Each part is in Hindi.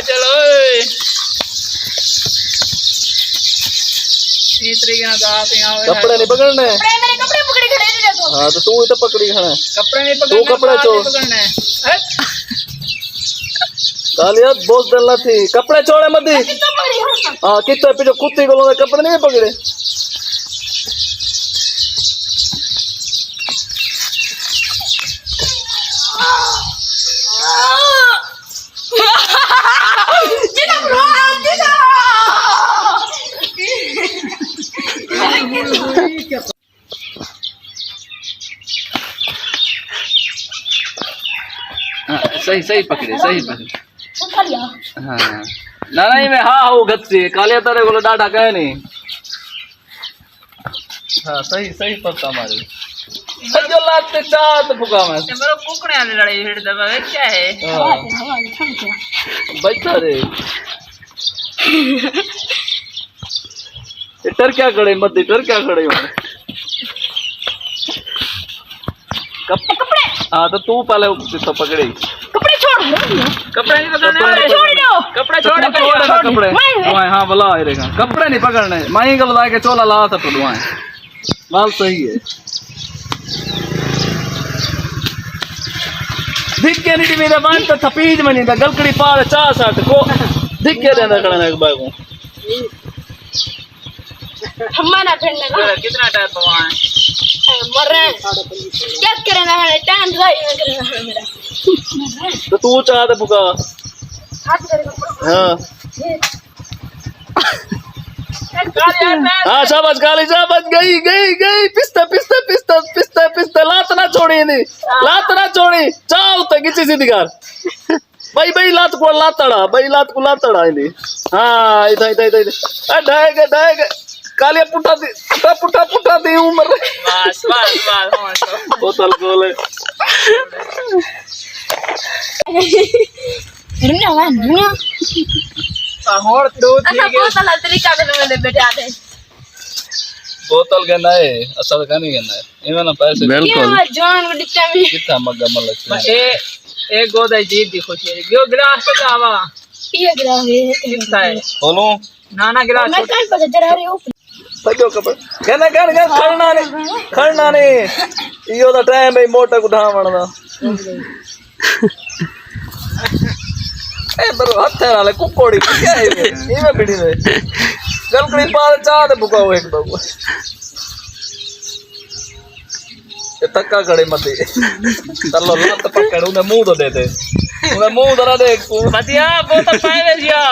चलो तीसरी का दांत यहाँ कपड़े नहीं पकड़ने मेरे कपड़े पकड़े खड़े थे देखो। हाँ तो तू इधर पकड़ी खड़ा है कपड़े नहीं तू पकड़ने कपड़े छोड़ पकड़ना है कालिया बहुत डरना थी कपड़े छोड़े मत दी कितना पकड़ी हो हाँ कितने पीछे कुत्ते को कपड़े नहीं पकड़े जिना ब्रो जिना सही सही पकड़े सही पकड़े कालिया हाँ ना नहीं मैं हाँ हूँ गत से कालिया तारे बोलो डाटा कहे नहीं हाँ सही सही पड़ता हमारी जो लाते चात फुका मैं मेरे कुकड़े वाली लड़ाई हिड़ दबा क्या है बैठा रे डर क्या खड़े मत डर क्या खड़े हो कपड़े हाँ तो तू पहले तो पकड़े कपड़े छोड़ कपड़े नहीं पकड़ने छोड़ दो कपड़े छोड़ कपड़े हाँ भला आएगा कपड़े नहीं पकड़ने माई गल के चोला ला था तो दुआएं बाल सही है दिख के नहीं मेरे मान तो थपीज में नहीं था गलकड़ी पार 4-60 को दिख के देना करना एक बार को हमारा फ्रेंड लगा कितना टाइम पवाए मर रहे हैं क्या करना है टाइम ड्राइव करना है मेरा तो तू चाहते फुका हाथ करेगा हाँ हाँ शाबाश काली शाबाश गई गई गई पिस्ता पिस्ता पिस्ता पिस्ता पिस्ता लात ना छोड़ी नहीं लात ना छोड़ी चाव तो किसी सी दिखार भाई भाई लात को लातड़ा नहीं हाँ इधर इधर इधर ढाएगा ढाएगा कालिया पुटा दी पुटा पुटा पुटा दी उम्र बस बस बस बोतल गोले दुनिया है दुनिया और दो अच्छा बोतल तरीका में मैंने बैठे आते बोतल के नए असल का नहीं करना है इवन ना पैसे बिल्कुल जान डिट्टा में कितना मग्गा मलक एक गोदा जीत दी खुशी है क्यों गिलास पे जावा ये गिरा है कितना है बोलो नाना गिलास मैं कान पर चढ़ा रही हूं सजो कपड़ कहना कहना खड़ना नहीं यो दा टाइम है मोटा को ढावण दा ए बरो हाथ नाले कुकोड़ी क्या है ये में बिड़ी में गलकड़ी पार चाद बुकाओ एक बाबू ये तक्का खड़े मत तल्लो लात पकड़ उन्हें मुंह तो दे दे उन्हें मुंह धरा दे बतिया बोतल पाए जिया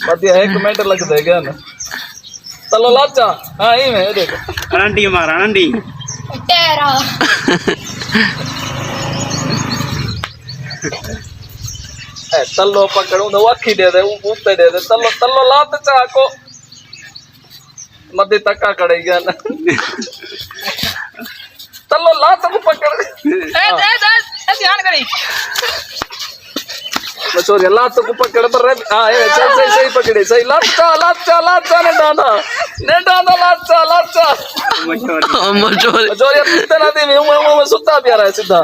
बतिया 1 मिनट लग देगा ना तल्लो लाचा हाँ ये में देखो आंटी मारा आंटी तेरा तल्लो पकड़ू तो अखी दे दे ऊपर दे दे तल्लो तल्लो लात चाको मध्य तक्का कड़ेगा ना तल्लो लात को पकड़ ध्यान करी सॉरी लात को पकड़ पर हां ये चल सही सही पकड़े सही लात चा ने डांडा लात चा मचोरी पितना दे में सुता प्यारा है सीधा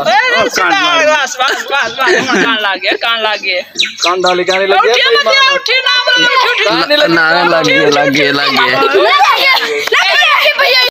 बस कान लागे कान डाली गाने लगे उठी ना कान लगे लगे लगे भैया